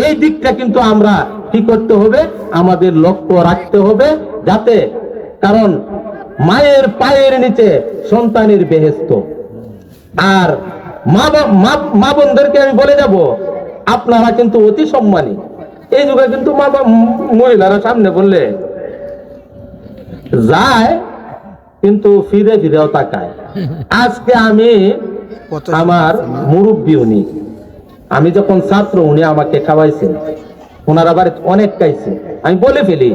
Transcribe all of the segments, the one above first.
এই দিকটা কিন্তু আমরা কি করতে হবে, আমাদের লক্ষ্য রাখতে হবে, যাতে কারণ মায়ের পায়ের নিচে সন্তানের বেহেশত। আর মা বোনদেরকে আমি বলে যাব, আপনারা কিন্তু অতি সম্মানী। এই যুগে কিন্তু মহিলারা সামনে বললে যায় কিন্তু ফিরে ফিরেও তাকায়। আজকে আমি আমার মুরব্বী উনি, আমি যখন ছাত্র উনি আমাকে খাওয়াইছেন, ওনারা বাড়িতে অনেক খাইছে। আমি বলে ফেলি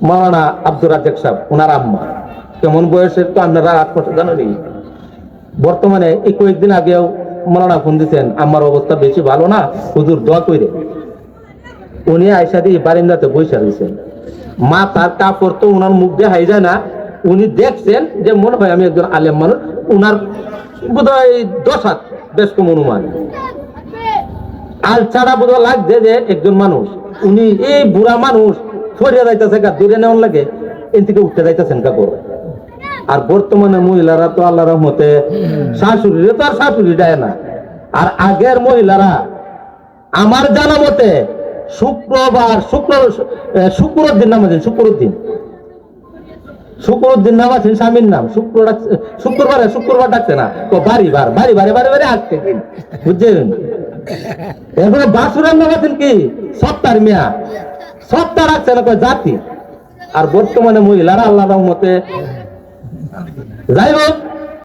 মাওলানা আব্দুর রাজ্জাক সাহেব ওনার আম্মা কেমন বয়সের তো আপনারা আত্মসাত জানেন। বর্তমানে এই কয়েকদিন আগেও মাওলানা ফোন দিচ্ছেন, আমার অবস্থা বেশি ভালো না, হুজুর দোয়া কইরে। উনি আয়সা দিয়ে বারিন্দাতে বসে রয়েছেন, মা তার কাপড় তো উনার মুখ দিয়ে হাই যায় না। উনি দেখছেন যে মনে হয় আমি একজন আলেম মানুষ, উনার বোধহয় 10 হাত বেশ কম অনুমান, আল ছাড়া বোধহয় লাগছে যে একজন মানুষ। উনি এই বুড়া মানুষ ফরিয়া যাইতেছে, দূরে নেওয়ার লাগে এর থেকে উঠতে যাইতেছেন কাপড়। আর বর্তমানে মহিলারা তো আল্লাহ রহমতে শাশুড়ি তো আর শাশুড়ি দেয় না। আর আগের মহিলারা আমার জানা মতে শুক্রবার দিন নাম আছেন, শুক্রদিন নাম আছেন স্বামীর নাম, শুক্রবার ডাকছে না, তো বাড়ি আসছে বুঝছেন। এরপরে বাসুরের নাম আছেন কি সত্তার মিয়া, সত্তা রাখছে না জাতি। আর বর্তমানে মহিলারা আল্লাহ রহমতে যাই হোক